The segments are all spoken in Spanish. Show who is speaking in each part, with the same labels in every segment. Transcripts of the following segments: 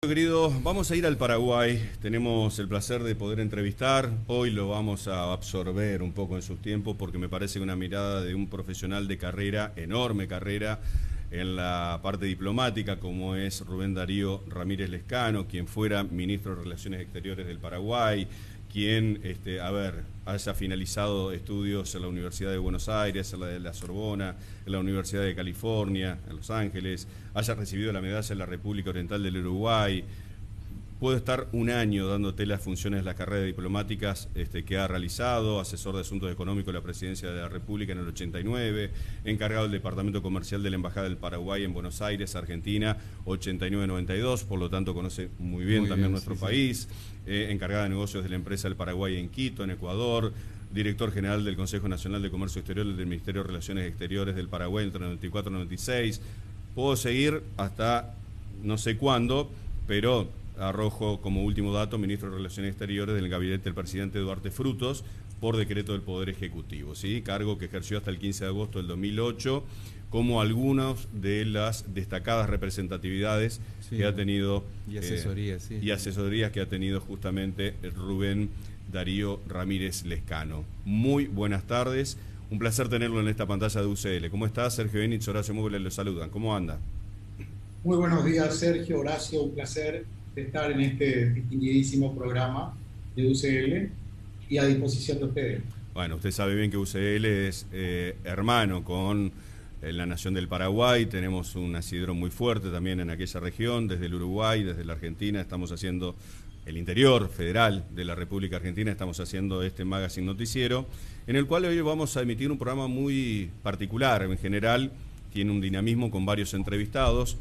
Speaker 1: Querido, vamos a ir al Paraguay. Tenemos el placer de poder entrevistar. Hoy lo vamos a absorber un poco en sus tiempos porque me parece una mirada de un profesional de carrera, enorme carrera, en la parte diplomática, como es Rubén Darío Ramírez Lescano, quien fuera ministro de Relaciones Exteriores del Paraguay, quien, haya finalizado estudios en la Universidad de Buenos Aires, en la de la Sorbona, en la Universidad de California, en Los Ángeles, haya recibido la medalla en la República Oriental del Uruguay. Puedo estar un año dándote las funciones de las carreras diplomáticas que ha realizado, asesor de Asuntos Económicos de la Presidencia de la República en el 89, encargado del Departamento Comercial de la Embajada del Paraguay en Buenos Aires, Argentina, 89-92, por lo tanto conoce muy bien también nuestro país, encargada de negocios de la empresa del Paraguay en Quito, en Ecuador, director general del Consejo Nacional de Comercio Exterior del Ministerio de Relaciones Exteriores del Paraguay entre 94 y 96. Puedo seguir hasta no sé cuándo, pero arrojo como último dato, ministro de Relaciones Exteriores del gabinete del presidente Duarte Frutos, por decreto del Poder Ejecutivo, ¿sí? Cargo que ejerció hasta el 15 de agosto del 2008, como algunas de las destacadas representatividades que ha tenido
Speaker 2: y asesorías,
Speaker 1: y asesorías que ha tenido justamente Rubén Darío Ramírez Lescano. Muy buenas tardes, un placer tenerlo en esta pantalla de UCL. ¿Cómo está? Sergio Enitz, Horacio Móviles, lo saludan. ¿Cómo anda?
Speaker 3: Muy buenos días, Sergio, Horacio, un placer estar en este distinguidísimo programa de UCL y a disposición de ustedes.
Speaker 1: Bueno, usted sabe bien que UCL es hermano con la Nación del Paraguay, tenemos un asidero muy fuerte también en aquella región, desde el Uruguay, desde la Argentina, estamos haciendo el interior federal de la República Argentina, estamos haciendo este magazine noticiero, en el cual hoy vamos a emitir un programa muy particular, en general tiene un dinamismo con varios entrevistados.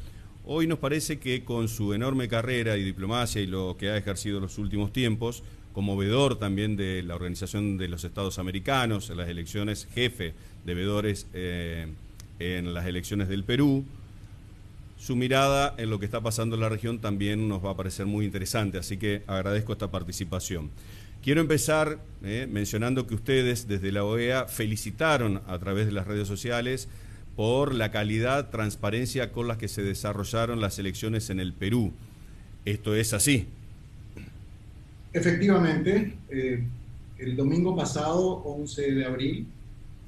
Speaker 1: Hoy nos parece que con su enorme carrera y diplomacia y lo que ha ejercido en los últimos tiempos, como veedor también de la Organización de los Estados Americanos, en las elecciones, jefe de veedores en las elecciones del Perú, su mirada en lo que está pasando en la región también nos va a parecer muy interesante, así que agradezco esta participación. Quiero empezar mencionando que ustedes desde la OEA felicitaron a través de las redes sociales por la calidad, transparencia con la que se desarrollaron las elecciones en el Perú. ¿Esto es así?
Speaker 3: Efectivamente, el domingo pasado, 11 de abril,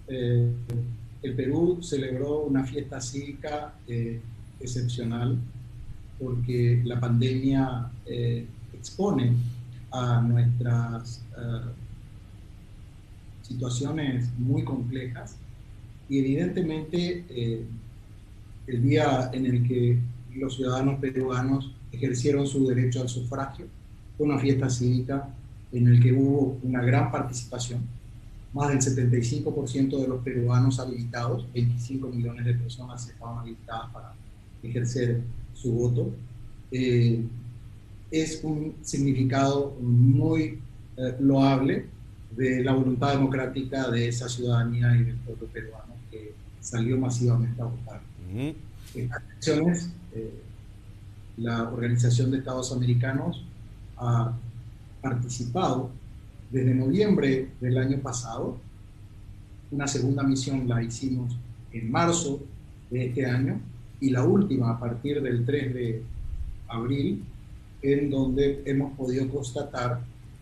Speaker 3: el Perú celebró una fiesta cívica excepcional porque la pandemia expone a nuestras situaciones muy complejas. Y evidentemente el día en el que los ciudadanos peruanos ejercieron su derecho al sufragio fue una fiesta cívica en el que hubo una gran participación. Más del 75% de los peruanos habilitados, 25 millones de personas estaban habilitadas para ejercer su voto. Es un significado muy loable de la voluntad democrática de esa ciudadanía y del pueblo peruano que salió masivamente a votar. En las elecciones, la Organización de Estados Americanos ha participado desde noviembre del año pasado. Una segunda misión la hicimos en marzo de este año y la última a partir del 3 de abril, en donde hemos podido constatar,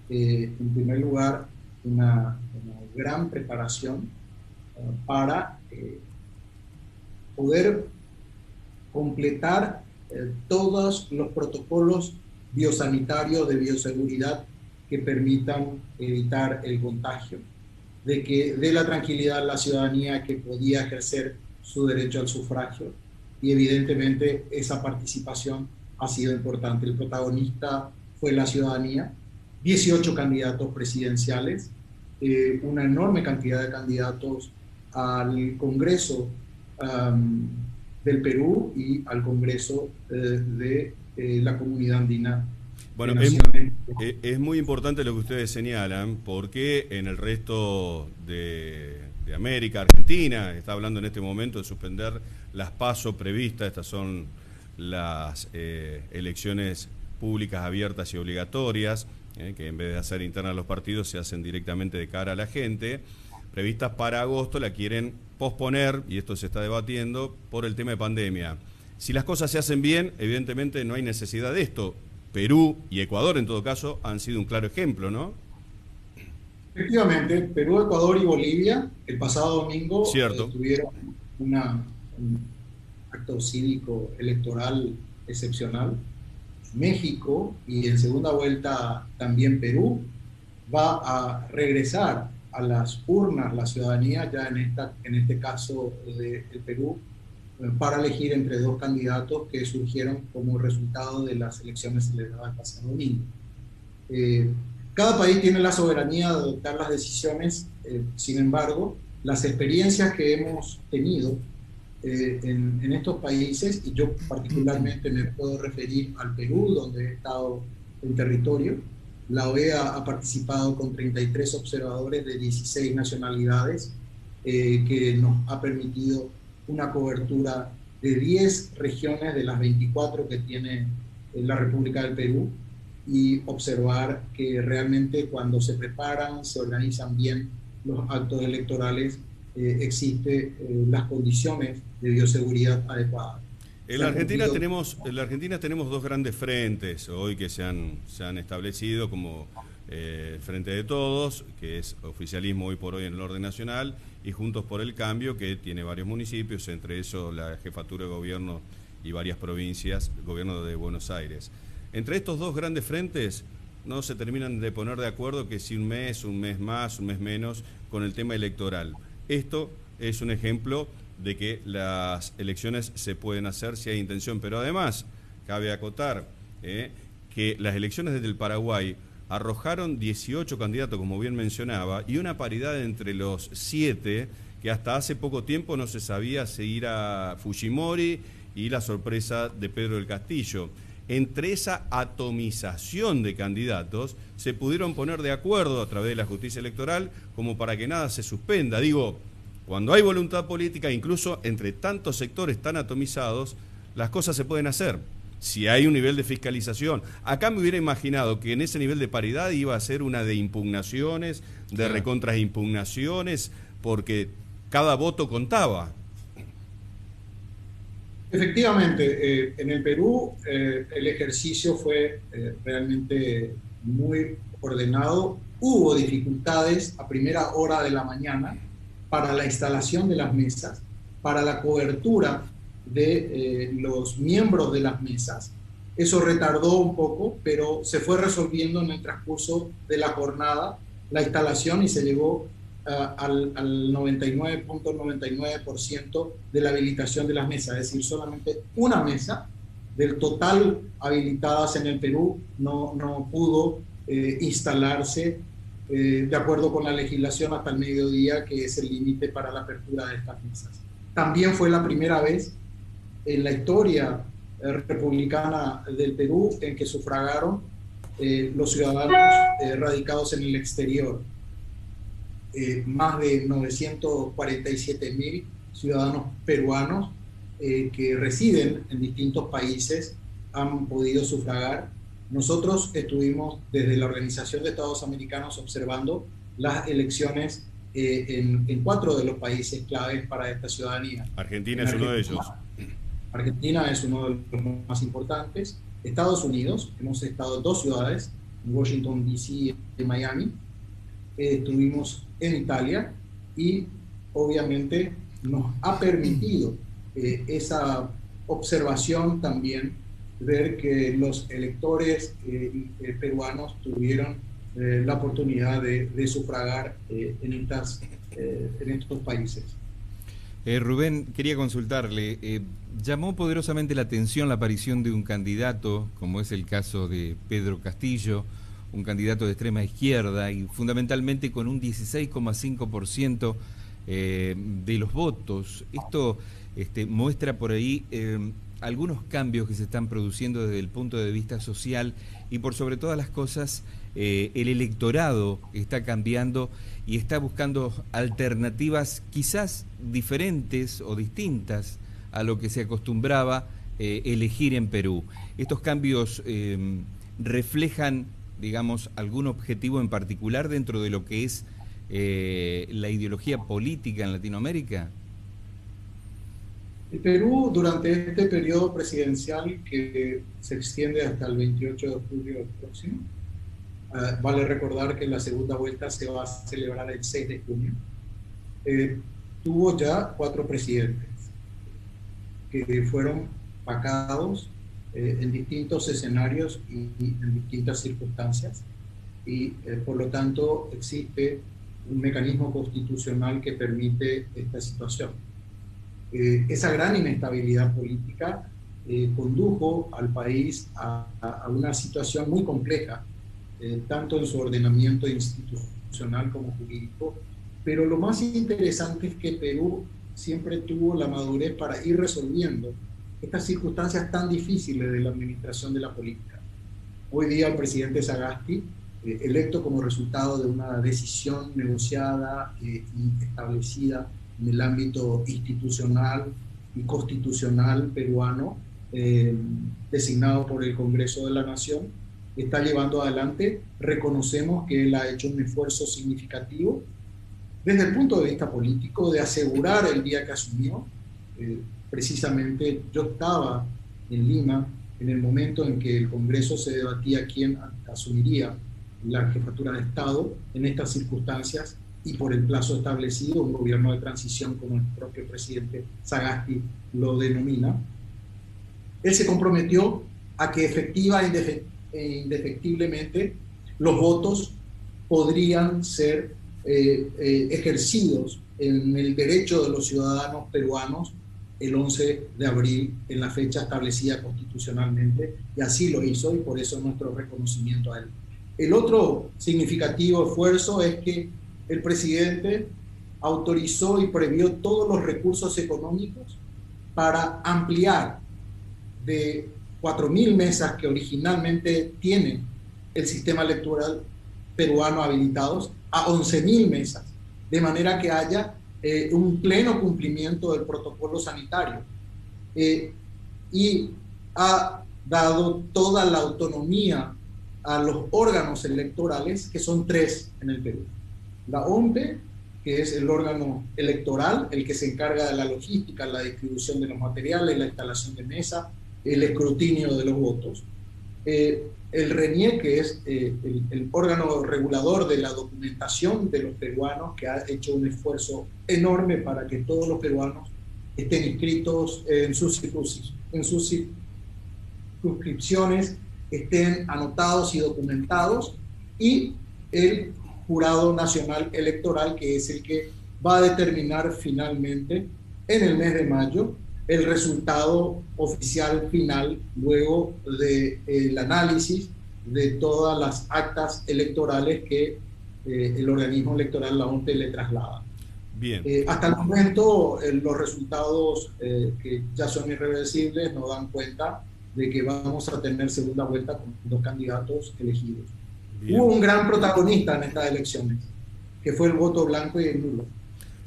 Speaker 3: en primer lugar, una gran preparación para poder completar todos los protocolos biosanitarios de bioseguridad que permitan evitar el contagio, de que dé la tranquilidad a la ciudadanía que podía ejercer su derecho al sufragio, y evidentemente esa participación ha sido importante. El protagonista fue la ciudadanía, 18 candidatos presidenciales, una enorme cantidad de candidatos al Congreso del Perú y al Congreso de la Comunidad Andina.
Speaker 1: Bueno, es muy importante lo que ustedes señalan, porque en el resto de América, Argentina, está hablando en este momento de suspender las PASO previstas. Estas son las elecciones públicas abiertas y obligatorias, que en vez de hacer internas los partidos se hacen directamente de cara a la gente, previstas para agosto, la quieren posponer, y esto se está debatiendo por el tema de pandemia. Si las cosas se hacen bien, evidentemente no hay necesidad de esto. Perú y Ecuador, en todo caso, han sido un claro ejemplo, ¿no?
Speaker 3: Efectivamente, Perú, Ecuador y Bolivia el pasado domingo
Speaker 1: Cierto.
Speaker 3: tuvieron un acto cívico electoral excepcional. México y en segunda vuelta también Perú va a regresar a las urnas la ciudadanía, ya en este caso de Perú, para elegir entre dos candidatos que surgieron como resultado de las elecciones celebradas el pasado domingo. Cada país tiene la soberanía de adoptar las decisiones, sin embargo, las experiencias que hemos tenido en estos países, y yo particularmente me puedo referir al Perú, donde he estado en territorio. La OEA ha participado con 33 observadores de 16 nacionalidades, que nos ha permitido una cobertura de 10 regiones de las 24 que tiene la República del Perú, y observar que realmente cuando se preparan, se organizan bien los actos electorales, existe las condiciones de bioseguridad adecuadas.
Speaker 1: En la Argentina tenemos dos grandes frentes hoy que se han establecido como Frente de Todos, que es oficialismo hoy por hoy en el orden nacional, y Juntos por el Cambio, que tiene varios municipios, entre esos la jefatura de gobierno y varias provincias, el gobierno de Buenos Aires. Entre estos dos grandes frentes no se terminan de poner de acuerdo que si un mes más, un mes menos, con el tema electoral. Esto es un ejemplo de que las elecciones se pueden hacer si hay intención, pero además cabe acotar que las elecciones desde el Paraguay arrojaron 18 candidatos, como bien mencionaba, y una paridad entre los 7, que hasta hace poco tiempo no se sabía si ir a Fujimori y la sorpresa de Pedro del Castillo. Entre esa atomización de candidatos se pudieron poner de acuerdo a través de la justicia electoral como para que nada se suspenda. Digo, cuando hay voluntad política, incluso entre tantos sectores tan atomizados, las cosas se pueden hacer. Si hay un nivel de fiscalización. Acá me hubiera imaginado que en ese nivel de paridad iba a ser una de impugnaciones, de recontraimpugnaciones, porque cada voto contaba.
Speaker 3: Efectivamente, en el Perú el ejercicio fue realmente muy ordenado. Hubo dificultades a primera hora de la mañana para la instalación de las mesas, para la cobertura de los miembros de las mesas. Eso retardó un poco, pero se fue resolviendo en el transcurso de la jornada la instalación y se llegó al 99.99% de la habilitación de las mesas, es decir, solamente una mesa del total habilitadas en el Perú no pudo instalarse de acuerdo con la legislación hasta el mediodía, que es el límite para la apertura de estas mesas. También fue la primera vez en la historia republicana del Perú en que sufragaron los ciudadanos radicados en el exterior. Más de 947.000 ciudadanos peruanos que residen en distintos países han podido sufragar. Nosotros estuvimos desde la Organización de Estados Americanos observando las elecciones en 4 de los países claves para esta ciudadanía.
Speaker 1: Argentina es uno de ellos.
Speaker 3: Argentina es uno de los más importantes. Estados Unidos, hemos estado en 2 ciudades, en Washington, D.C. y en Miami. Estuvimos en Italia y obviamente nos ha permitido esa observación también, ver que los electores peruanos tuvieron la oportunidad de sufragar en estos países.
Speaker 2: Rubén, quería consultarle, llamó poderosamente la atención la aparición de un candidato, como es el caso de Pedro Castillo, un candidato de extrema izquierda y fundamentalmente con un 16,5% de los votos. Esto muestra por ahí algunos cambios que se están produciendo desde el punto de vista social y por sobre todas las cosas el electorado está cambiando y está buscando alternativas quizás diferentes o distintas a lo que se acostumbraba elegir en Perú. Estos cambios reflejan, digamos, algún objetivo en particular dentro de lo que es la ideología política en Latinoamérica.
Speaker 3: El Perú, durante este periodo presidencial que se extiende hasta el 28 de julio del próximo, vale recordar que la segunda vuelta se va a celebrar el 6 de junio, tuvo ya 4 presidentes que fueron vacados en distintos escenarios y en distintas circunstancias, y por lo tanto existe un mecanismo constitucional que permite esta situación. Esa gran inestabilidad política condujo al país a una situación muy compleja, tanto en su ordenamiento institucional como jurídico, pero lo más interesante es que Perú siempre tuvo la madurez para ir resolviendo estas circunstancias tan difíciles de la administración de la política. Hoy día el presidente Sagasti, electo como resultado de una decisión negociada y establecida en el ámbito institucional y constitucional peruano, designado por el Congreso de la Nación, está llevando adelante. Reconocemos que él ha hecho un esfuerzo significativo desde el punto de vista político de asegurar el día que asumió. Precisamente yo estaba en Lima en el momento en que el Congreso se debatía quién asumiría la jefatura de Estado en estas circunstancias, y por el plazo establecido, un gobierno de transición, como el propio presidente Sagasti lo denomina. Él se comprometió a que efectiva e indefectiblemente los votos podrían ser ejercidos en el derecho de los ciudadanos peruanos el 11 de abril, en la fecha establecida constitucionalmente, y así lo hizo, y por eso nuestro reconocimiento a él. El otro significativo esfuerzo es que el presidente autorizó y previó todos los recursos económicos para ampliar de 4.000 mesas que originalmente tiene el sistema electoral peruano habilitados a 11.000 mesas, de manera que haya un pleno cumplimiento del protocolo sanitario, y ha dado toda la autonomía a los órganos electorales, que son 3 en el Perú. La OMPE, que es el órgano electoral, el que se encarga de la logística, la distribución de los materiales, la instalación de mesa, el escrutinio de los votos. El RENIE, que es el órgano regulador de la documentación de los peruanos, que ha hecho un esfuerzo enorme para que todos los peruanos estén inscritos en sus circunscripciones, estén anotados y documentados, y el Jurado Nacional Electoral, que es el que va a determinar finalmente en el mes de mayo el resultado oficial final, luego del análisis de todas las actas electorales que el organismo electoral, la OMPE, le traslada.
Speaker 1: Bien.
Speaker 3: Hasta el momento, los resultados, que ya son irreversibles, nos dan cuenta de que vamos a tener segunda vuelta con 2 candidatos elegidos. Bien. Hubo un gran protagonista en estas elecciones, que fue el voto blanco y el nulo.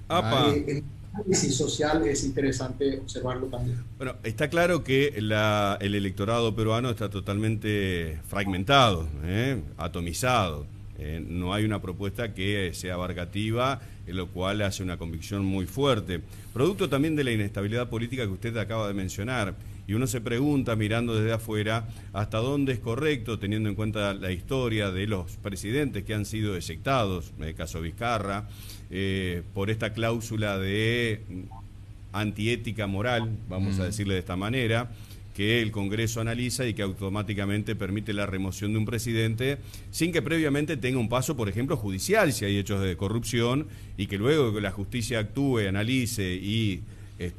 Speaker 3: El análisis social es interesante observarlo también.
Speaker 1: Bueno, está claro que el electorado peruano está totalmente fragmentado, atomizado. No hay una propuesta que sea abarcativa, en lo cual hace una convicción muy fuerte. Producto también de la inestabilidad política que usted acaba de mencionar. Y uno se pregunta, mirando desde afuera, hasta dónde es correcto, teniendo en cuenta la historia de los presidentes que han sido exectados, en el caso Vizcarra, por esta cláusula de antiética moral, vamos a decirle de esta manera, que el Congreso analiza y que automáticamente permite la remoción de un presidente sin que previamente tenga un paso, por ejemplo, judicial, si hay hechos de corrupción, y que luego que la justicia actúe, analice y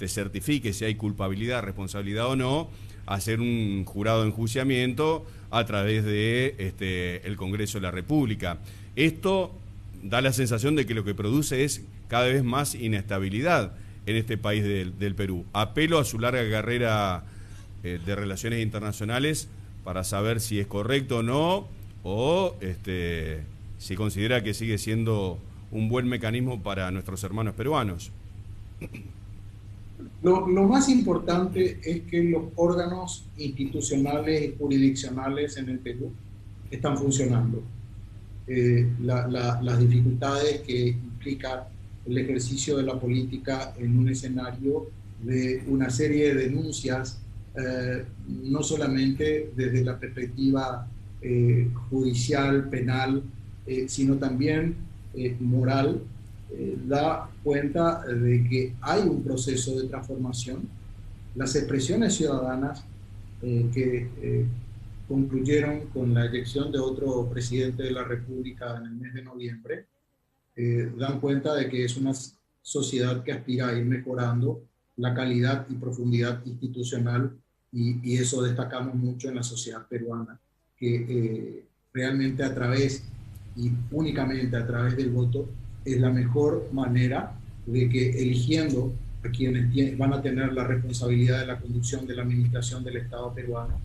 Speaker 1: certifique si hay culpabilidad, responsabilidad o no, hacer un jurado de enjuiciamiento a través de el Congreso de la República. Esto da la sensación de que lo que produce es cada vez más inestabilidad en este país del Perú. Apelo a su larga carrera de relaciones internacionales para saber si es correcto o no, o si considera que sigue siendo un buen mecanismo para nuestros hermanos peruanos.
Speaker 3: Lo más importante es que los órganos institucionales y jurisdiccionales en el Perú están funcionando. Las dificultades que implica el ejercicio de la política en un escenario de una serie de denuncias, no solamente desde la perspectiva judicial, penal, sino también moral, da cuenta de que hay un proceso de transformación. Las expresiones ciudadanas que concluyeron con la elección de otro presidente de la República en el mes de noviembre, dan cuenta de que es una sociedad que aspira a ir mejorando la calidad y profundidad institucional, y eso destacamos mucho en la sociedad peruana, que realmente a través y únicamente a través del voto es la mejor manera de que, eligiendo a quienes van a tener la responsabilidad de la conducción de la administración del Estado peruano,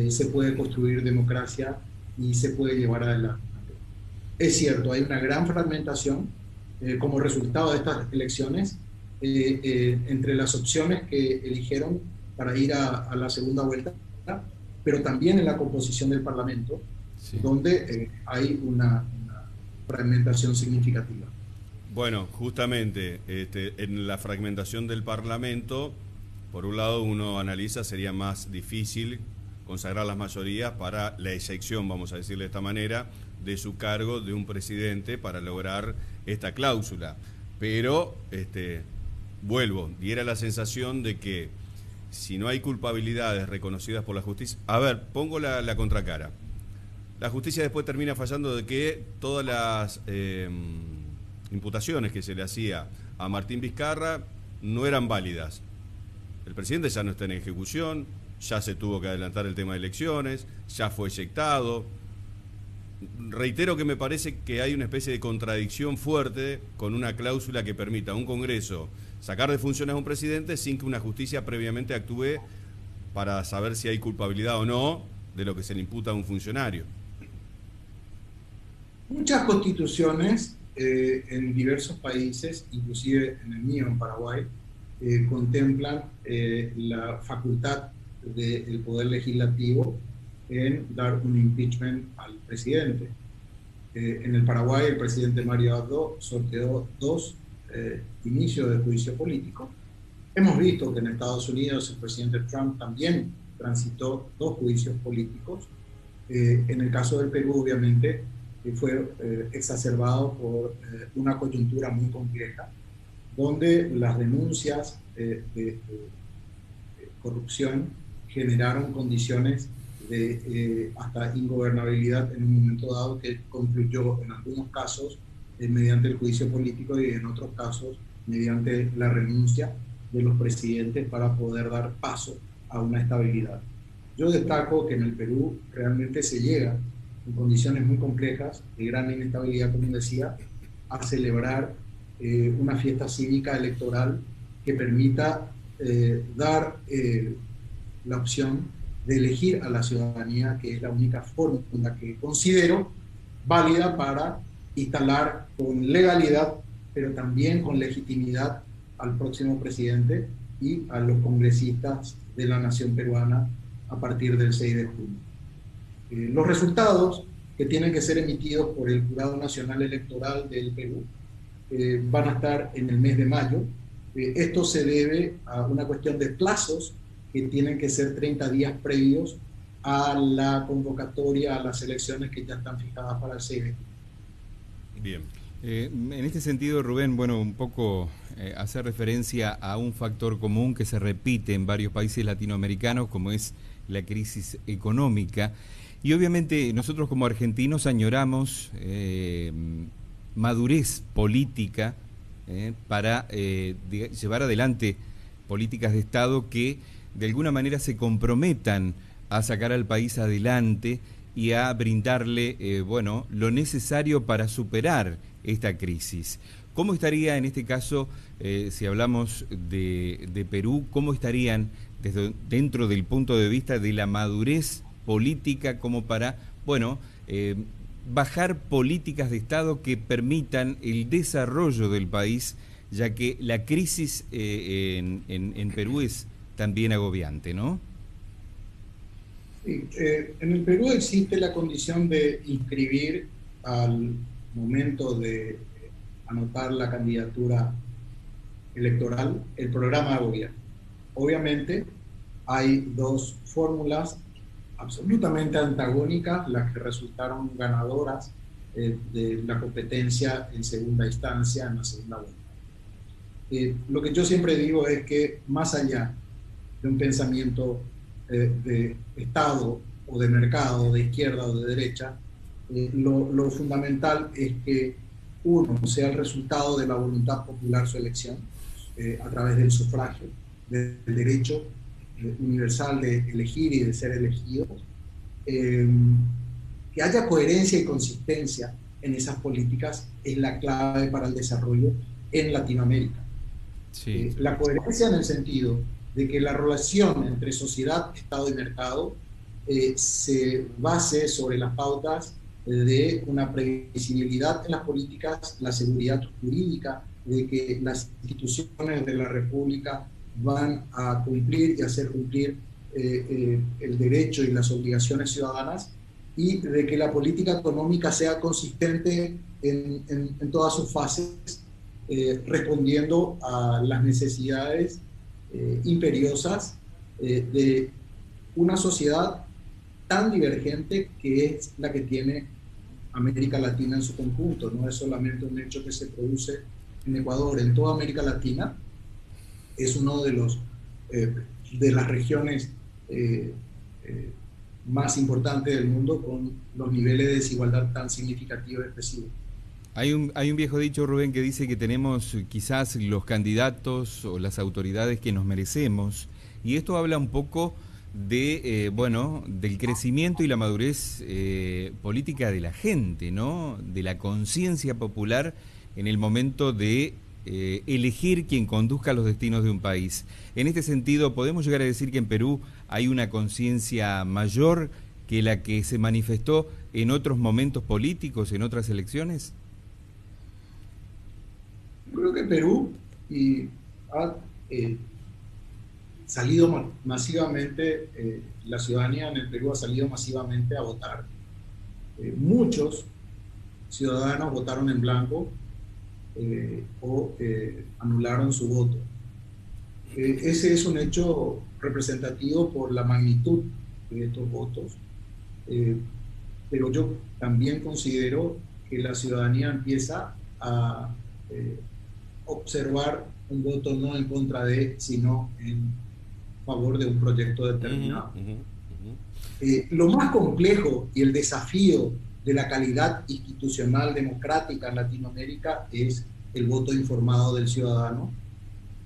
Speaker 3: se puede construir democracia y se puede llevar adelante. Es cierto, hay una gran fragmentación como resultado de estas elecciones entre las opciones que eligieron para ir a la segunda vuelta, pero también en la composición del Parlamento, sí, donde hay una fragmentación significativa.
Speaker 1: Bueno, justamente en la fragmentación del Parlamento, por un lado uno analiza, sería más difícil consagrar las mayorías para la excepción, vamos a decirle de esta manera, de su cargo de un presidente para lograr esta cláusula. Pero, vuelvo, diera la sensación de que si no hay culpabilidades reconocidas por la justicia... A ver, pongo la contracara. La justicia después termina fallando de que todas las imputaciones que se le hacía a Martín Vizcarra no eran válidas. El presidente ya no está en ejecución, ya se tuvo que adelantar el tema de elecciones, ya fue eyectado. Reitero que me parece que hay una especie de contradicción fuerte con una cláusula que permita a un Congreso sacar de funciones a un presidente sin que una justicia previamente actúe para saber si hay culpabilidad o no de lo que se le imputa a un funcionario.
Speaker 3: Muchas constituciones en diversos países, inclusive en el mío, en Paraguay, contemplan la facultad del Poder Legislativo en dar un impeachment al presidente. En el Paraguay, el presidente Mario Abdo sorteó 2 inicios de juicio político. Hemos visto que en Estados Unidos el presidente Trump también transitó 2 juicios políticos. En el caso del Perú, obviamente, fue exacerbado por una coyuntura muy compleja, donde las denuncias de corrupción generaron condiciones de hasta ingobernabilidad en un momento dado, que concluyó en algunos casos mediante el juicio político y en otros casos mediante la renuncia de los presidentes para poder dar paso a una estabilidad. Yo destaco que en el Perú realmente se llega en condiciones muy complejas, de gran inestabilidad, como decía, a celebrar una fiesta cívica electoral que permita dar la opción de elegir a la ciudadanía, que es la única fórmula que considero válida para instalar con legalidad, pero también con legitimidad, al próximo presidente y a los congresistas de la nación peruana a partir del 6 de junio. Los resultados, que tienen que ser emitidos por el Jurado Nacional Electoral del Perú, van a estar en el mes de mayo. Esto se debe a una cuestión de plazos que tienen que ser 30 días previos a la convocatoria a las elecciones que ya están fijadas para el 6 de junio.
Speaker 1: Bien.
Speaker 2: En este sentido, Rubén, bueno, un poco hacer referencia a un factor común que se repite en varios países latinoamericanos, como es la crisis económica. Y obviamente nosotros como argentinos añoramos madurez política para llevar adelante políticas de Estado que de alguna manera se comprometan a sacar al país adelante y a brindarle bueno, lo necesario para superar esta crisis. ¿Cómo estaría en este caso, si hablamos de Perú, cómo estarían dentro del punto de vista de la madurez política como para, bueno, bajar políticas de Estado que permitan el desarrollo del país, ya que la crisis en Perú es también agobiante, ¿no?
Speaker 3: Sí, en el Perú existe la condición de inscribir al momento de anotar la candidatura electoral el programa de gobierno. obviamente hay dos fórmulas absolutamente antagónicas, las que resultaron ganadoras de la competencia en segunda instancia, en la segunda vuelta. Lo que yo siempre digo es que más allá de un pensamiento de Estado o de mercado, de izquierda o de derecha, lo fundamental es que uno sea el resultado de la voluntad popular su elección, a través del sufragio, del derecho universal de elegir y de ser elegidos, que haya coherencia y consistencia en esas políticas es la clave para el desarrollo en Latinoamérica. Sí. La coherencia en el sentido de que la relación entre sociedad, Estado y mercado se base sobre las pautas de una previsibilidad en las políticas, la seguridad jurídica, de que las instituciones de la República van a cumplir y hacer cumplir el derecho y las obligaciones ciudadanas, y de que la política económica sea consistente en todas sus fases, respondiendo a las necesidades imperiosas de una sociedad tan divergente que es la que tiene América Latina en su conjunto. No es solamente un hecho que se produce en Ecuador, en toda América Latina es uno de las regiones más importantes del mundo, con los niveles de desigualdad tan significativos y expresivos.
Speaker 2: Hay un viejo dicho, Rubén, que dice que tenemos quizás los candidatos o las autoridades que nos merecemos, y esto habla un poco de del crecimiento y la madurez política de la gente, ¿no? De la conciencia popular en el momento de elegir quien conduzca los destinos de un país. En este sentido, ¿podemos llegar a decir que en Perú hay una conciencia mayor que la que se manifestó en otros momentos políticos, en otras elecciones?
Speaker 3: Creo que Perú ha salido masivamente, la ciudadanía en el Perú ha salido masivamente a votar. Muchos ciudadanos votaron en blanco o anularon su voto. Ese es un hecho representativo por la magnitud de estos votos, pero yo también considero que la ciudadanía empieza a observar un voto no en contra de, sino en favor de un proyecto determinado. Lo más complejo y el desafío de la calidad institucional democrática en Latinoamérica es el voto informado del ciudadano,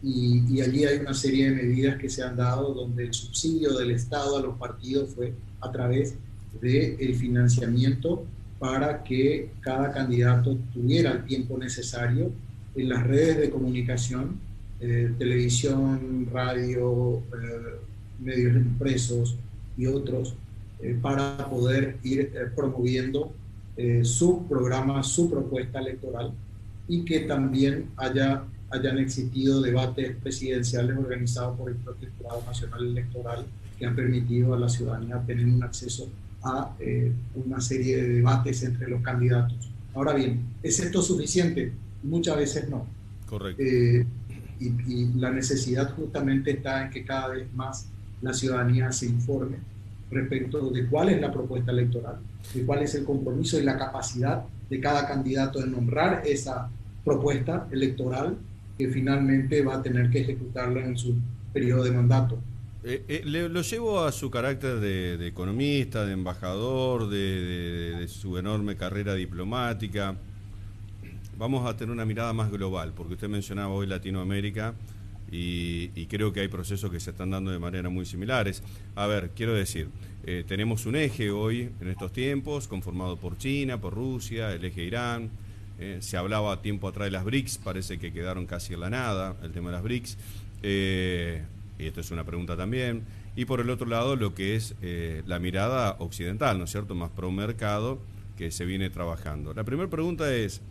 Speaker 3: y allí hay una serie de medidas que se han dado donde el subsidio del Estado a los partidos fue a través del financiamiento para que cada candidato tuviera el tiempo necesario en las redes de comunicación, televisión, radio, medios impresos y otros, para poder ir promoviendo su programa, su propuesta electoral, y que también hayan existido debates presidenciales organizados por el Protectorado Nacional Electoral que han permitido a la ciudadanía tener un acceso a una serie de debates entre los candidatos. Ahora bien, ¿es esto suficiente? Muchas veces no.
Speaker 1: Correcto.
Speaker 3: Y la necesidad justamente está en que cada vez más la ciudadanía se informe respecto de cuál es la propuesta electoral, de cuál es el compromiso y la capacidad de cada candidato en honrar esa propuesta electoral, que finalmente va a tener que ejecutarla en su periodo de mandato.
Speaker 1: Lo llevo a su carácter de economista, de embajador, de su enorme carrera diplomática. Vamos a tener una mirada más global, porque usted mencionaba hoy Latinoamérica y creo que hay procesos que se están dando de manera muy similares. A ver, quiero decir, tenemos un eje hoy en estos tiempos conformado por China, por Rusia, el eje Irán. Se hablaba tiempo atrás de las BRICS, parece que quedaron casi en la nada el tema de las BRICS. Y esto es una pregunta también. Y por el otro lado, lo que es la mirada occidental, ¿no es cierto?, más pro mercado, que se viene trabajando. La primera pregunta es,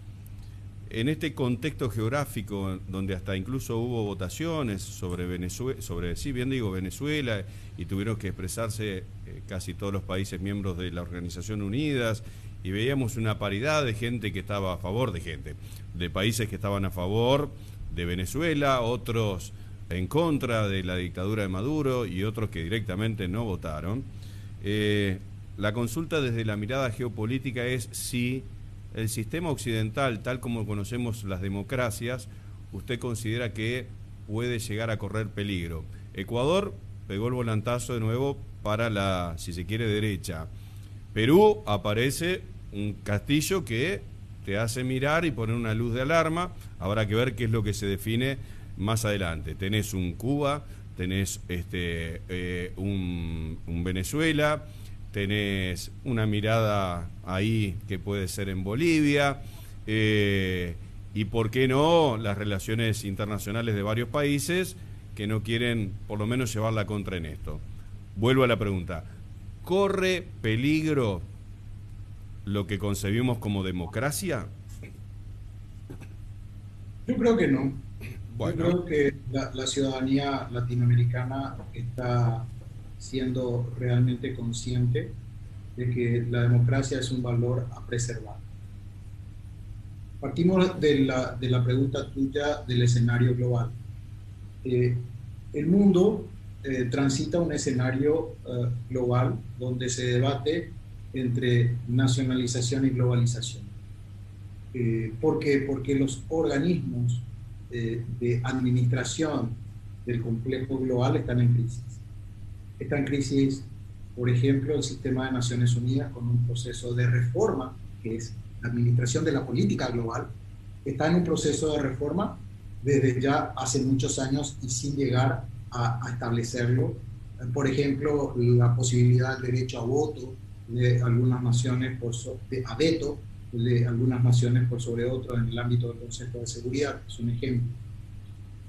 Speaker 1: en este contexto geográfico donde hasta incluso hubo votaciones sobre Venezuela, y tuvieron que expresarse casi todos los países miembros de la Organización Unidas, y veíamos una paridad de gente que estaba a favor, de países que estaban a favor de Venezuela, otros en contra de la dictadura de Maduro y otros que directamente no votaron. La consulta desde la mirada geopolítica es si el sistema occidental, tal como conocemos las democracias, usted considera que puede llegar a correr peligro. Ecuador pegó el volantazo de nuevo para la, si se quiere, derecha. Perú aparece un Castillo que te hace mirar y poner una luz de alarma. Habrá que ver qué es lo que se define más adelante. Tenés un Cuba, tenés un Venezuela, tenés una mirada ahí que puede ser en Bolivia, y por qué no las relaciones internacionales de varios países que no quieren por lo menos llevar la contra en esto. Vuelvo a la pregunta, ¿corre peligro lo que concebimos como democracia?
Speaker 3: Yo creo que no.
Speaker 1: Bueno.
Speaker 3: Yo creo que la ciudadanía latinoamericana está siendo realmente consciente de que la democracia es un valor a preservar. Partimos de la pregunta tuya del escenario global. El mundo transita un escenario global donde se debate entre nacionalización y globalización. ¿Por qué? Porque los organismos de administración del complejo global están en crisis. Está en crisis, por ejemplo, el sistema de Naciones Unidas con un proceso de reforma, que es la administración de la política global. Está en un proceso de reforma desde ya hace muchos años y sin llegar a establecerlo. Por ejemplo, la posibilidad del derecho a voto de algunas naciones, a veto de algunas naciones por sobre otras en el ámbito del Consejo de Seguridad, es un ejemplo.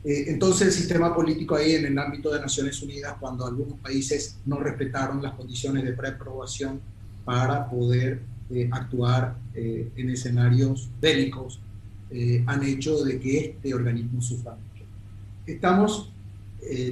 Speaker 3: Entonces el sistema político ahí en el ámbito de Naciones Unidas, cuando algunos países no respetaron las condiciones de preaprobación para poder actuar en escenarios bélicos, han hecho de que este organismo sufra mucho. Estamos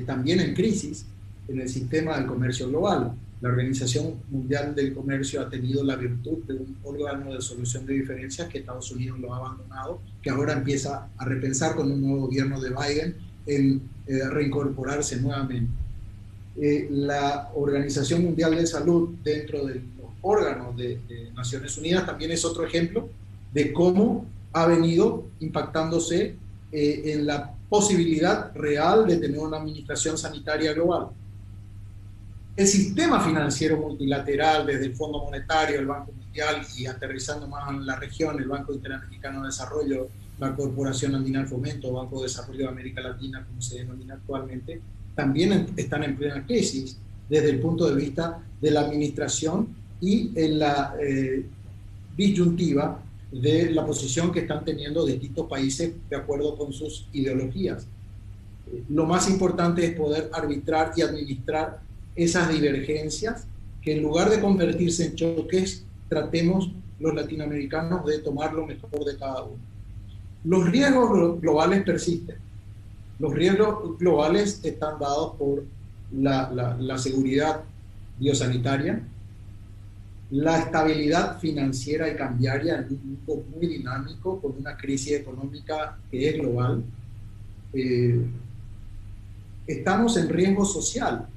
Speaker 3: también en crisis en el sistema del comercio global. La Organización Mundial del Comercio ha tenido la virtud de un órgano de solución de diferencias que Estados Unidos lo ha abandonado, que ahora empieza a repensar con un nuevo gobierno de Biden en reincorporarse nuevamente. La Organización Mundial de Salud, dentro de los órganos de Naciones Unidas, también es otro ejemplo de cómo ha venido impactándose en la posibilidad real de tener una administración sanitaria global. El sistema financiero multilateral, desde el Fondo Monetario, el Banco Mundial y aterrizando más en la región, el Banco Interamericano de Desarrollo, la Corporación Andina del Fomento, Banco de Desarrollo de América Latina, como se denomina actualmente, también están en plena crisis desde el punto de vista de la administración y en la disyuntiva de la posición que están teniendo distintos países de acuerdo con sus ideologías. Lo más importante es poder arbitrar y administrar esas divergencias, que en lugar de convertirse en choques, tratemos los latinoamericanos de tomar lo mejor de cada uno. Los riesgos globales persisten. Los riesgos globales están dados por la seguridad biosanitaria, la estabilidad financiera y cambiaria en un mundo muy dinámico, con una crisis económica que es global. Estamos en riesgo social.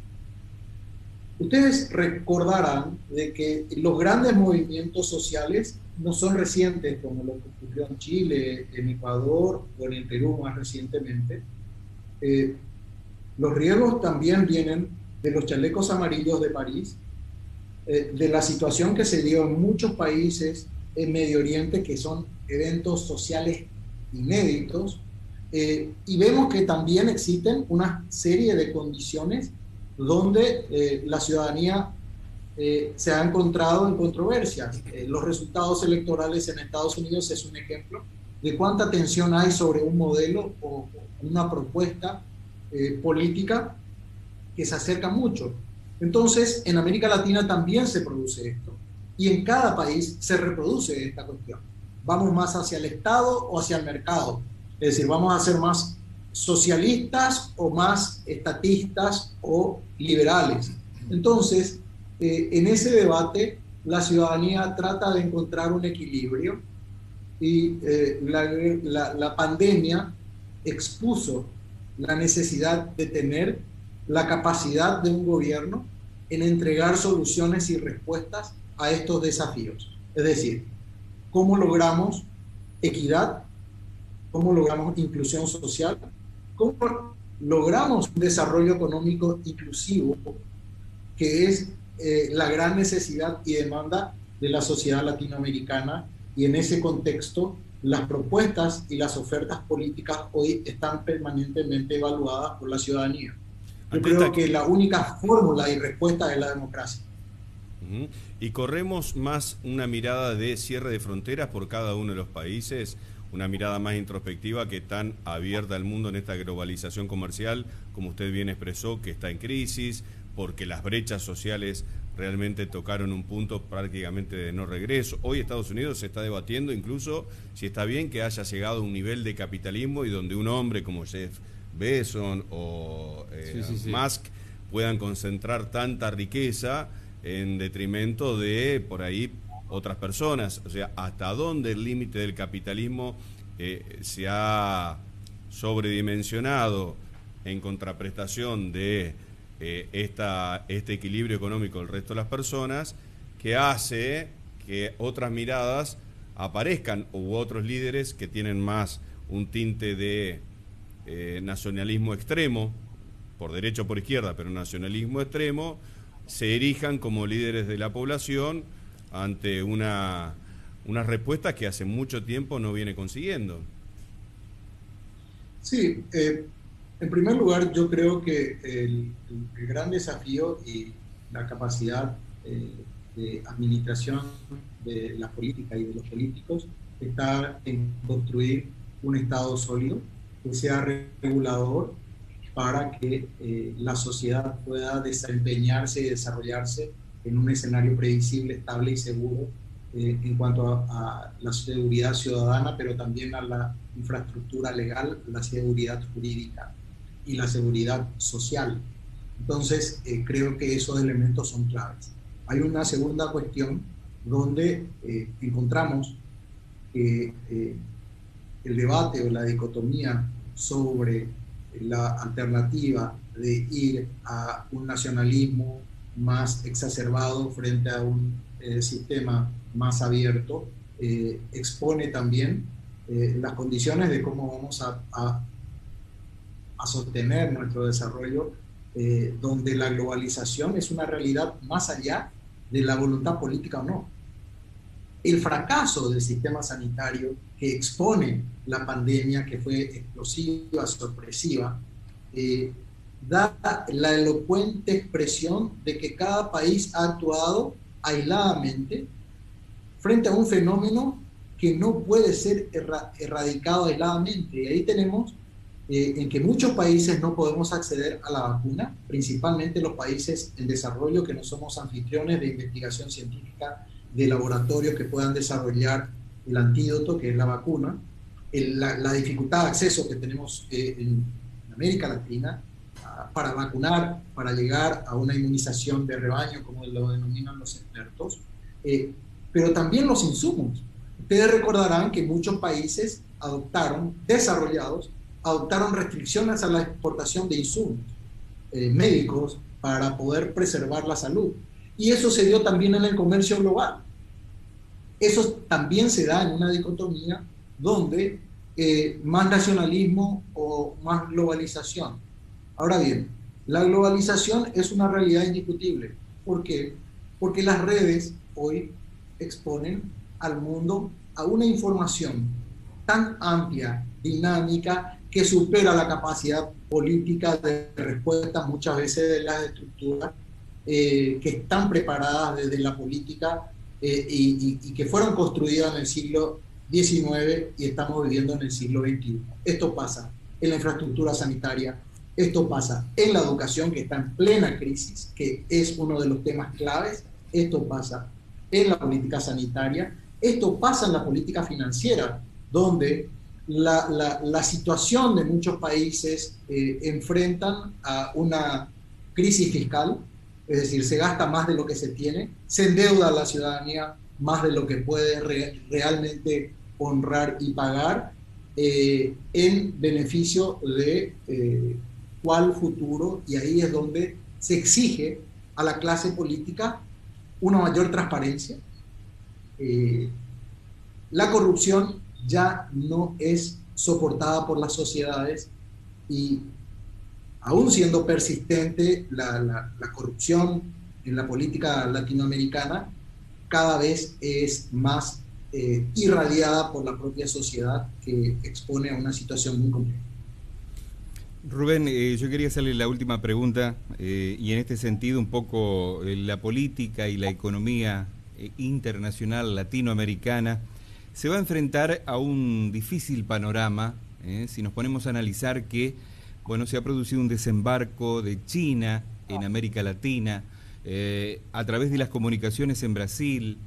Speaker 3: Ustedes recordarán de que los grandes movimientos sociales no son recientes, como lo que ocurrió en Chile, en Ecuador o en el Perú más recientemente. Los riesgos también vienen de los chalecos amarillos de París, de la situación que se dio en muchos países en Medio Oriente, que son eventos sociales inéditos, y vemos que también existen una serie de condiciones donde la ciudadanía se ha encontrado en controversias. Los resultados electorales en Estados Unidos es un ejemplo de cuánta tensión hay sobre un modelo o una propuesta política que se acerca mucho. Entonces, en América Latina también se produce esto, y en cada país se reproduce esta cuestión. Vamos más hacia el Estado o hacia el mercado, es decir, vamos a ser más socialistas o más estatistas o liberales. Entonces, en ese debate, la ciudadanía trata de encontrar un equilibrio, y la pandemia expuso la necesidad de tener la capacidad de un gobierno en entregar soluciones y respuestas a estos desafíos. Es decir, cómo logramos equidad, cómo logramos inclusión social, cómo logramos un desarrollo económico inclusivo, que es la gran necesidad y demanda de la sociedad latinoamericana, y en ese contexto las propuestas y las ofertas políticas hoy están permanentemente evaluadas por la ciudadanía. Yo creo que la única fórmula y respuesta es la democracia.
Speaker 1: Y corremos más una mirada de cierre de fronteras por cada uno de los países, una mirada más introspectiva que tan abierta al mundo en esta globalización comercial, como usted bien expresó, que está en crisis, porque las brechas sociales realmente tocaron un punto prácticamente de no regreso. Hoy Estados Unidos se está debatiendo incluso si está bien que haya llegado a un nivel de capitalismo y donde un hombre como Jeff Bezos o Musk puedan concentrar tanta riqueza en detrimento de, por ahí, otras personas. O sea, ¿hasta dónde el límite del capitalismo se ha sobredimensionado en contraprestación de este equilibrio económico del resto de las personas, que hace que otras miradas aparezcan, u otros líderes que tienen más un tinte de nacionalismo extremo, por derecha o por izquierda, pero nacionalismo extremo, se erijan como líderes de la población ante una respuesta que hace mucho tiempo no viene consiguiendo?
Speaker 3: Sí, en primer lugar, yo creo que el gran desafío y la capacidad de administración de la política y de los políticos está en construir un Estado sólido que sea regulador para que la sociedad pueda desempeñarse y desarrollarse en un escenario previsible, estable y seguro en cuanto a la seguridad ciudadana, pero también a la infraestructura legal, la seguridad jurídica y la seguridad social. Entonces, creo que esos elementos son claves. Hay una segunda cuestión donde encontramos que el debate o la dicotomía sobre la alternativa de ir a un nacionalismo más exacerbado frente a un sistema más abierto expone también las condiciones de cómo vamos a sostener nuestro desarrollo, donde la globalización es una realidad más allá de la voluntad política o no. El fracaso del sistema sanitario que expone la pandemia, que fue explosiva, sorpresiva, da la elocuente expresión de que cada país ha actuado aisladamente frente a un fenómeno que no puede ser erradicado aisladamente. Y ahí tenemos en que muchos países no podemos acceder a la vacuna, principalmente los países en desarrollo que no somos anfitriones de investigación científica de laboratorios que puedan desarrollar el antídoto, que es la vacuna, la dificultad de acceso que tenemos en América Latina para vacunar, para llegar a una inmunización de rebaño, como lo denominan los expertos, pero también los insumos. Ustedes recordarán que muchos países desarrollados, adoptaron restricciones a la exportación de insumos médicos para poder preservar la salud. Y eso se dio también en el comercio global. Eso también se da en una dicotomía donde más nacionalismo o más globalización. Ahora bien, la globalización es una realidad indiscutible. ¿Por qué? Porque las redes hoy exponen al mundo a una información tan amplia, dinámica, que supera la capacidad política de respuesta muchas veces de las estructuras que están preparadas desde la política y que fueron construidas en el siglo XIX y estamos viviendo en el siglo XXI. Esto pasa en la infraestructura sanitaria, esto pasa en la educación, que está en plena crisis, que es uno de los temas claves, esto pasa en la política sanitaria, esto pasa en la política financiera, donde la situación de muchos países enfrentan a una crisis fiscal, es decir, se gasta más de lo que se tiene, se endeuda a la ciudadanía más de lo que puede realmente honrar y pagar, en beneficio de cuál futuro, y ahí es donde se exige a la clase política una mayor transparencia. La corrupción ya no es soportada por las sociedades, y aún siendo persistente la corrupción en la política latinoamericana, cada vez es más irradiada por la propia sociedad, que expone a una situación muy compleja.
Speaker 2: Rubén, yo quería hacerle la última pregunta, y en este sentido un poco la política y la economía internacional latinoamericana se va a enfrentar a un difícil panorama, si nos ponemos a analizar que, bueno, se ha producido un desembarco de China en América Latina, a través de las comunicaciones en Brasil,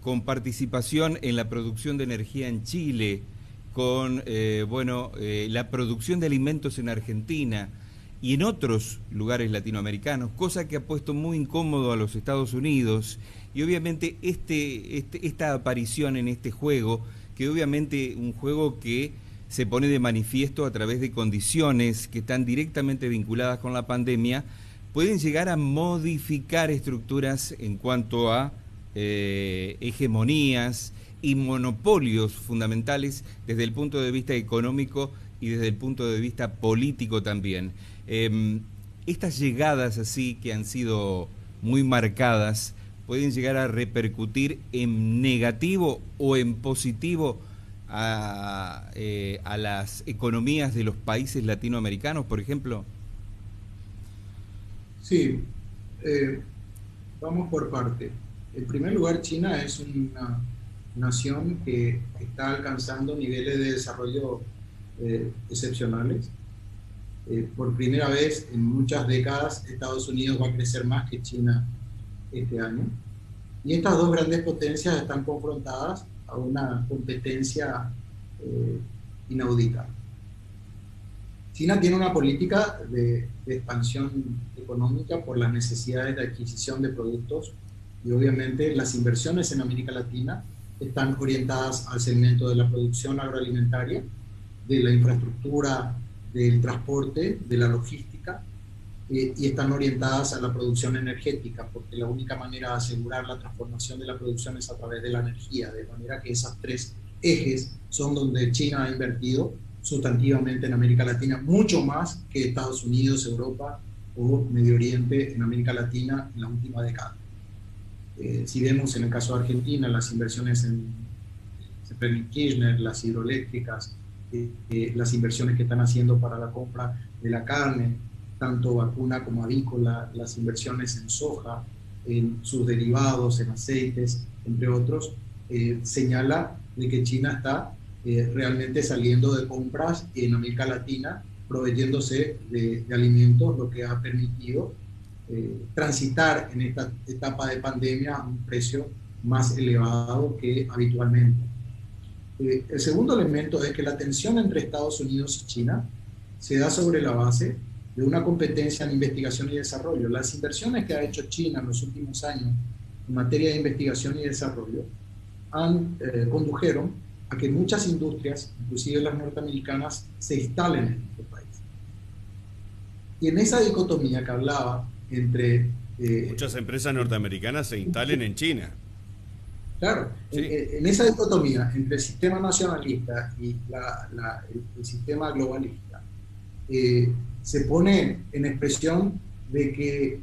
Speaker 2: con participación en la producción de energía en Chile, con la producción de alimentos en Argentina y en otros lugares latinoamericanos, cosa que ha puesto muy incómodo a los Estados Unidos. Y obviamente esta aparición en este juego, que obviamente un juego que se pone de manifiesto a través de condiciones que están directamente vinculadas con la pandemia, pueden llegar a modificar estructuras en cuanto a hegemonías y monopolios fundamentales desde el punto de vista económico y desde el punto de vista político también. Estas llegadas así, que han sido muy marcadas, pueden llegar a repercutir en negativo o en positivo a las economías de los países latinoamericanos, por ejemplo.
Speaker 3: Sí, vamos por parte. En primer lugar, China es una nación que está alcanzando niveles de desarrollo excepcionales. Por primera vez en muchas décadas, Estados Unidos va a crecer más que China este año. Y estas dos grandes potencias están confrontadas a una competencia inaudita. China tiene una política de expansión económica por las necesidades de adquisición de productos, y obviamente las inversiones en América Latina están orientadas al segmento de la producción agroalimentaria, de la infraestructura, del transporte, de la logística, y están orientadas a la producción energética, porque la única manera de asegurar la transformación de la producción es a través de la energía, de manera que esas tres ejes son donde China ha invertido sustantivamente en América Latina, mucho más que Estados Unidos, Europa o Medio Oriente en América Latina en la última década. Si vemos en el caso de Argentina, las inversiones en Kirchner, las hidroeléctricas, las inversiones que están haciendo para la compra de la carne, tanto vacuna como avícola, las inversiones en soja, en sus derivados, en aceites, entre otros, señala de que China está realmente saliendo de compras en América Latina, proveyéndose de alimentos, lo que ha permitido transitar en esta etapa de pandemia a un precio más elevado que habitualmente. El segundo elemento es que la tensión entre Estados Unidos y China se da sobre la base de una competencia en investigación y desarrollo. Las inversiones que ha hecho China en los últimos años en materia de investigación y desarrollo condujeron a que muchas industrias, inclusive las norteamericanas, se instalen en nuestro país. Y en esa dicotomía que hablaba entre...
Speaker 1: muchas empresas norteamericanas se instalen en China.
Speaker 3: Claro, sí. En esa dicotomía entre el sistema nacionalista y el sistema globalista, se pone en expresión de que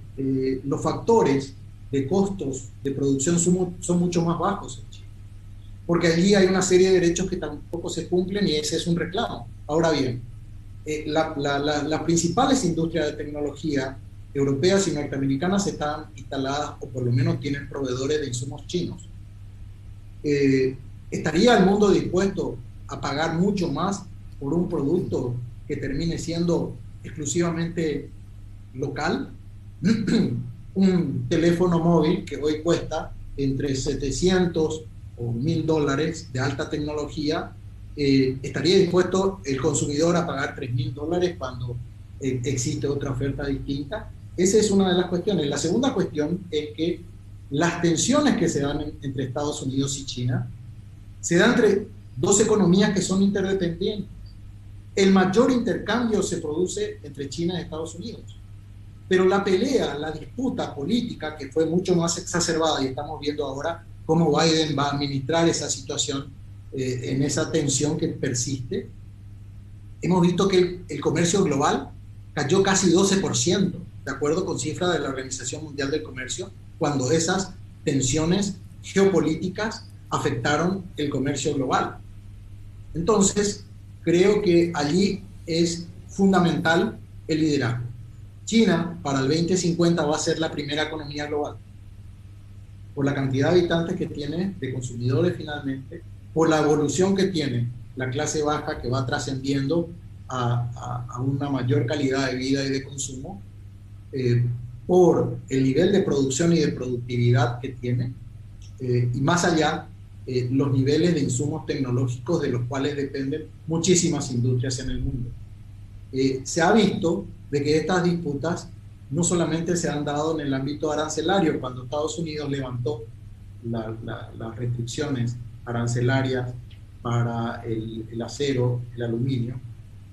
Speaker 3: los factores de costos de producción son mucho más bajos en China, porque allí hay una serie de derechos que tampoco se cumplen, y ese es un reclamo. Ahora bien, las principales industrias de tecnología europeas y norteamericanas están instaladas, o por lo menos tienen proveedores de insumos chinos. ¿Estaría el mundo dispuesto a pagar mucho más por un producto que termine siendo exclusivamente local? Un teléfono móvil que hoy cuesta entre 700 o $1.000 de alta tecnología, ¿estaría dispuesto el consumidor a pagar $3.000 cuando existe otra oferta distinta? Esa es una de las cuestiones. La segunda cuestión es que las tensiones que se dan entre Estados Unidos y China se dan dos economías que son interdependientes. El mayor intercambio se produce entre China y Estados Unidos. Pero la pelea, la disputa política, que fue mucho más exacerbada, y estamos viendo ahora cómo Biden va a administrar esa situación, en esa tensión que persiste. Hemos visto que el comercio global cayó casi 12%, de acuerdo con cifras de la Organización Mundial del Comercio, cuando esas tensiones geopolíticas afectaron el comercio global. Entonces, creo que allí es fundamental el liderazgo. China, para el 2050, va a ser la primera economía global, por la cantidad de habitantes que tiene, de consumidores finalmente, por la evolución que tiene la clase baja, que va trascendiendo a una mayor calidad de vida y de consumo, por el nivel de producción y de productividad que tiene, y más allá, los niveles de insumos tecnológicos de los cuales dependen muchísimas industrias en el mundo. Se ha visto de que estas disputas no solamente se han dado en el ámbito arancelario, cuando Estados Unidos levantó las restricciones arancelarias para el acero, el aluminio,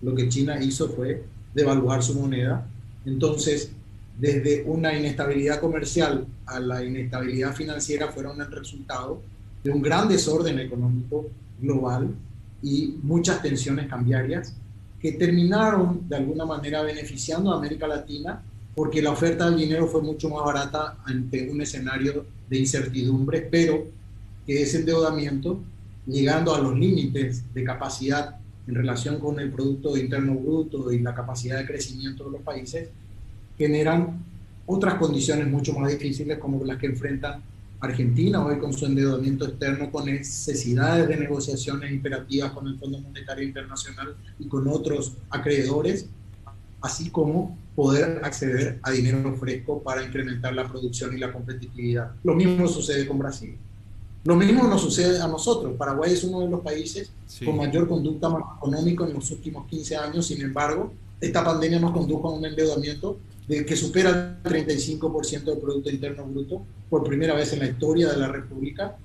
Speaker 3: lo que China hizo fue devaluar su moneda. Entonces, desde una inestabilidad comercial a la inestabilidad financiera fueron el resultado de un gran desorden económico global y muchas tensiones cambiarias que terminaron de alguna manera beneficiando a América Latina, porque la oferta del dinero fue mucho más barata ante un escenario de incertidumbre, pero que ese endeudamiento, llegando a los límites de capacidad en relación con el Producto Interno Bruto y la capacidad de crecimiento de los países, generan otras condiciones mucho más difíciles, como las que enfrentan Argentina hoy con su endeudamiento externo, con necesidades de negociaciones imperativas con el Fondo Monetario Internacional y con otros acreedores, así como poder acceder a dinero fresco para incrementar la producción y la competitividad. Lo mismo sucede con Brasil. Lo mismo nos sucede a nosotros. Paraguay es uno de los países con mayor conducta macroeconómica en los últimos 15 años. Sin embargo, esta pandemia nos condujo a un endeudamiento que supera el 35% del Producto Interno Bruto por primera vez en la historia de la República,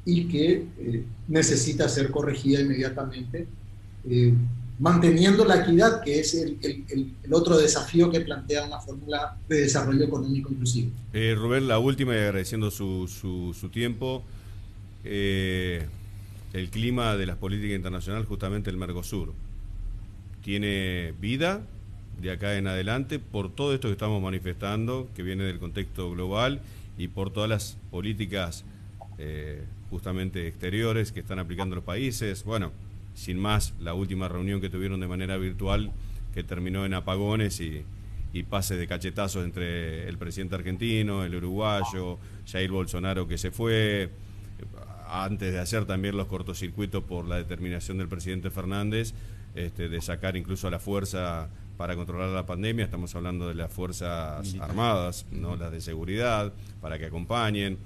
Speaker 3: y que necesita ser corregida inmediatamente, manteniendo la equidad, que es el otro desafío que plantea una fórmula de desarrollo económico inclusivo.
Speaker 1: Rubén, la última, y agradeciendo su tiempo, el clima de las políticas internacionales, justamente el Mercosur, ¿tiene vida de acá en adelante por todo esto que estamos manifestando, que viene del contexto global, y por todas las políticas justamente exteriores que están aplicando los países? Bueno, sin más, la última reunión que tuvieron de manera virtual, que terminó en apagones y pases de cachetazos entre el presidente argentino, el uruguayo, Jair Bolsonaro, que se fue, antes de hacer también los cortocircuitos por la determinación del presidente Fernández, de sacar incluso a la fuerza para controlar la pandemia. Estamos hablando de las fuerzas armadas, ¿no? Las de seguridad, para que acompañen.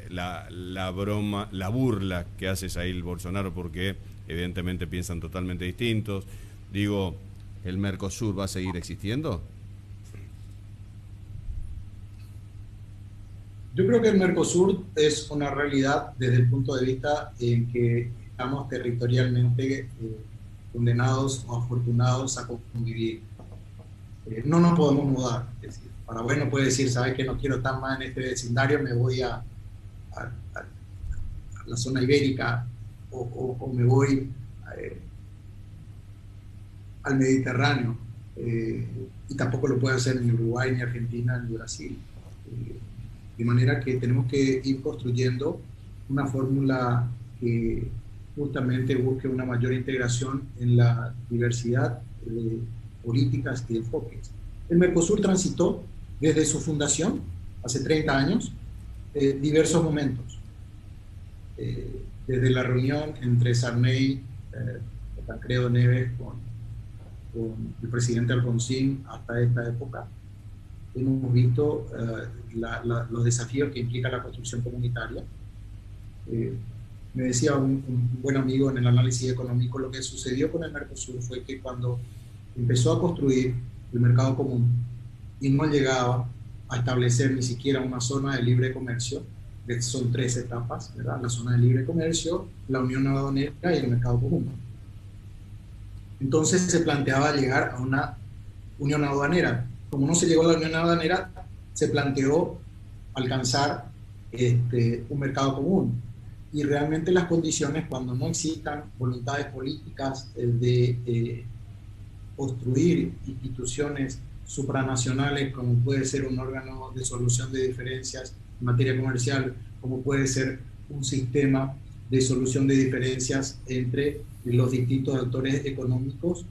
Speaker 1: La broma, la burla que hace Jair Bolsonaro, porque evidentemente piensan totalmente distintos. Digo, ¿el Mercosur va a seguir existiendo?
Speaker 3: Yo creo que el Mercosur es una realidad desde el punto de vista en que estamos territorialmente condenados o afortunados a convivir. No nos podemos mudar. Es decir, Paraguay no puede decir, sabes que no quiero estar más en este vecindario, me voy a la zona ibérica o me voy al Mediterráneo. Y tampoco lo puede hacer ni Uruguay, ni Argentina, ni Brasil. De manera que tenemos que ir construyendo una fórmula que justamente busque una mayor integración en la diversidad de políticas y enfoques. El Mercosur transitó desde su fundación, hace 30 años, diversos momentos. Desde la reunión entre Sarney, Tancredo Neves con el presidente Alfonsín hasta esta época, hemos visto los desafíos que implica la construcción comunitaria. Me decía un buen amigo en el análisis económico, lo que sucedió con el Mercosur fue que cuando empezó a construir el mercado común y no llegaba a establecer ni siquiera una zona de libre comercio, son 3 etapas, ¿verdad? La zona de libre comercio, la unión aduanera y el mercado común. Entonces se planteaba llegar a una unión aduanera. Como no se llegó a la unión aduanera, se planteó alcanzar un mercado común. Y realmente las condiciones, cuando no existan voluntades políticas de construir instituciones supranacionales, como puede ser un órgano de solución de diferencias en materia comercial, como puede ser un sistema de solución de diferencias entre los distintos actores económicos,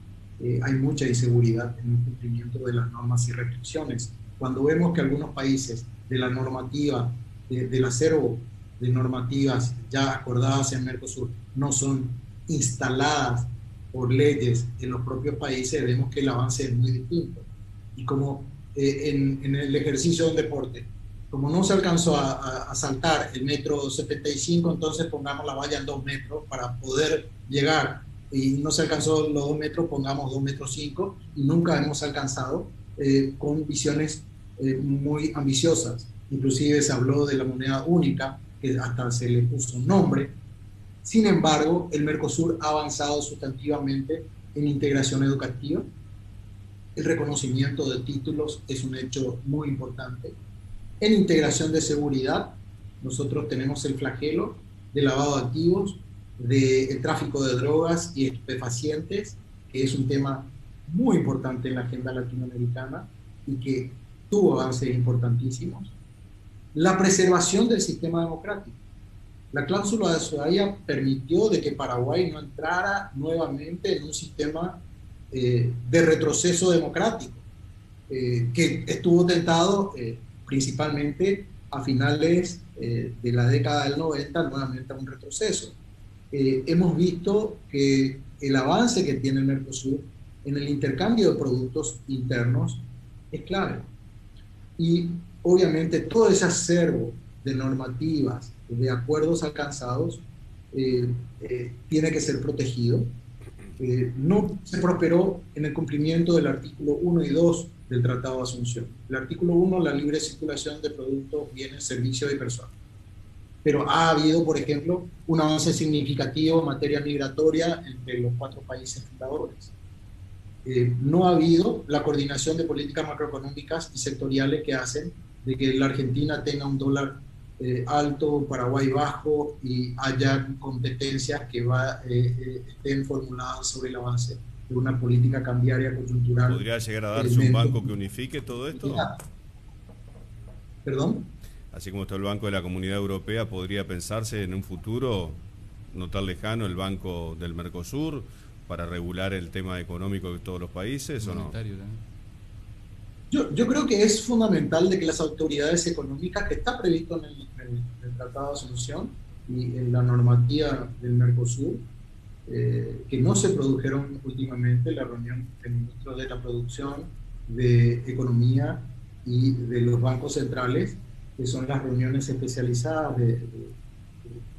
Speaker 3: hay mucha inseguridad en el cumplimiento de las normas y restricciones. Cuando vemos que algunos países de la normativa, del acervo de normativas ya acordadas en Mercosur, no son instaladas por leyes en los propios países, vemos que el avance es muy distinto. Y como en el ejercicio del deporte, como no se alcanzó a saltar el metro 75, entonces pongamos la valla en 2 metros para poder llegar, y no se alcanzó los 2 metros, pongamos 2,5 metros, y nunca hemos alcanzado con visiones muy ambiciosas. Inclusive se habló de la moneda única, que hasta se le puso un nombre. Sin embargo, el Mercosur ha avanzado sustantivamente en integración educativa. El reconocimiento de títulos es un hecho muy importante. En integración de seguridad, nosotros tenemos el flagelo de lavado de activos, del tráfico de drogas y estupefacientes, que es un tema muy importante en la agenda latinoamericana y que tuvo avances importantísimos. La preservación del sistema democrático. La cláusula de Soraya permitió de que Paraguay no entrara nuevamente en un sistema de retroceso democrático, que estuvo tentado principalmente a finales de la década del 90, nuevamente a un retroceso. Hemos visto que el avance que tiene el Mercosur en el intercambio de productos internos es clave. Y obviamente todo ese acervo de normativas, de acuerdos alcanzados, tiene que ser protegido. No se prosperó en el cumplimiento del artículo 1 y 2 del Tratado de Asunción. El artículo 1, la libre circulación de productos, bienes, servicios y personas. Pero ha habido, por ejemplo, un avance significativo en materia migratoria entre los 4 países fundadores. No ha habido la coordinación de políticas macroeconómicas y sectoriales que hacen de que la Argentina tenga un dólar alto, Paraguay bajo, y haya competencias que estén formuladas sobre el avance de una política cambiaria coyuntural.
Speaker 1: ¿Podría llegar a darse un banco que unifique todo esto?
Speaker 3: ¿Perdón?
Speaker 1: Así como está el Banco de la Comunidad Europea, ¿podría pensarse en un futuro no tan lejano el Banco del Mercosur para regular el tema económico de todos los países o no?
Speaker 3: Yo creo que es fundamental de que las autoridades económicas, que está previsto en el Tratado de Asunción y en la normativa del Mercosur, que no se produjeron últimamente, la reunión de ministros de la producción, de economía y de los bancos centrales, que son las reuniones especializadas,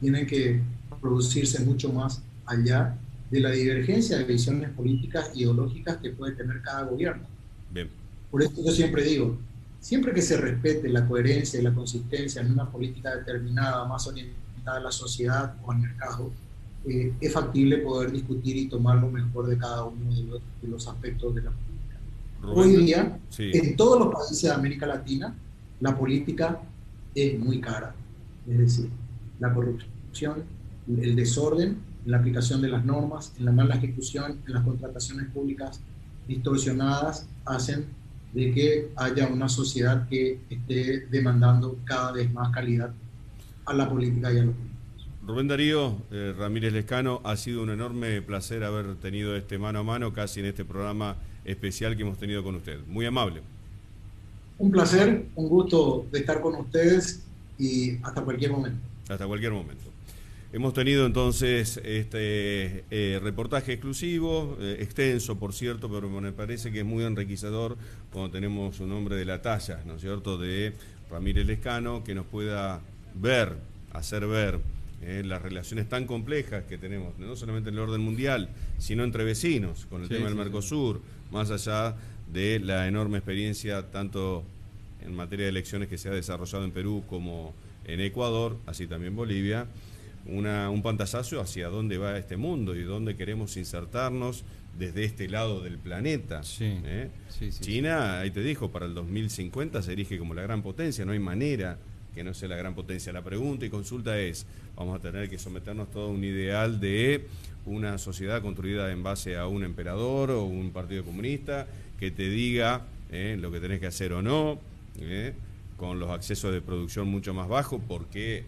Speaker 3: tienen que producirse mucho más allá de la divergencia de visiones políticas e ideológicas que puede tener cada gobierno.
Speaker 1: Bien.
Speaker 3: Por eso yo siempre digo, siempre que se respete la coherencia y la consistencia en una política determinada, más orientada a la sociedad o al mercado, es factible poder discutir y tomar lo mejor de cada uno de los aspectos de la política.
Speaker 1: Rubén,
Speaker 3: hoy día,
Speaker 1: sí,
Speaker 3: en todos los países de América Latina, la política es muy cara. Es decir, la corrupción, el desorden en la aplicación de las normas, en la mala ejecución, en las contrataciones públicas distorsionadas, hacen de que haya una sociedad que esté demandando cada vez más calidad a la política y a los políticos.
Speaker 1: Rubén Darío Ramírez Lescano, ha sido un enorme placer haber tenido este mano a mano casi en este programa especial que hemos tenido con usted. Muy amable.
Speaker 3: Un placer, un gusto de estar con ustedes y hasta cualquier momento.
Speaker 1: Hasta cualquier momento. Hemos tenido entonces este reportaje exclusivo, extenso por cierto, pero me parece que es muy enriquecedor cuando tenemos un hombre de la talla, ¿no es cierto?, de Ramírez Lescano, que nos pueda ver, hacer ver las relaciones tan complejas que tenemos, no solamente en el orden mundial, sino entre vecinos, con el tema del Mercosur, más allá de la enorme experiencia tanto en materia de elecciones que se ha desarrollado en Perú como en Ecuador, así también Bolivia, un pantallazo hacia dónde va este mundo y dónde queremos insertarnos desde este lado del planeta.
Speaker 2: Sí.
Speaker 1: China, ahí te dijo, para el 2050 se erige como la gran potencia, no hay manera que no sea la gran potencia. La pregunta y consulta es, vamos a tener que someternos todo a un ideal de una sociedad construida en base a un emperador o un partido comunista que te diga lo que tenés que hacer o no, con los accesos de producción mucho más bajos, porque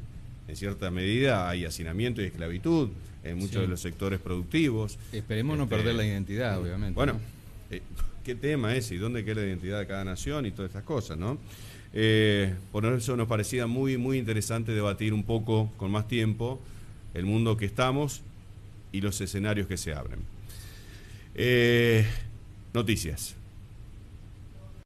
Speaker 1: en cierta medida hay hacinamiento y esclavitud en muchos de los sectores productivos.
Speaker 2: Esperemos no perder la identidad, obviamente.
Speaker 1: Bueno, ¿no? ¿Qué tema es y dónde queda la identidad de cada nación y todas estas cosas, ¿no? Por eso nos parecía muy, muy interesante debatir un poco con más tiempo el mundo que estamos y los escenarios que se abren. Noticias.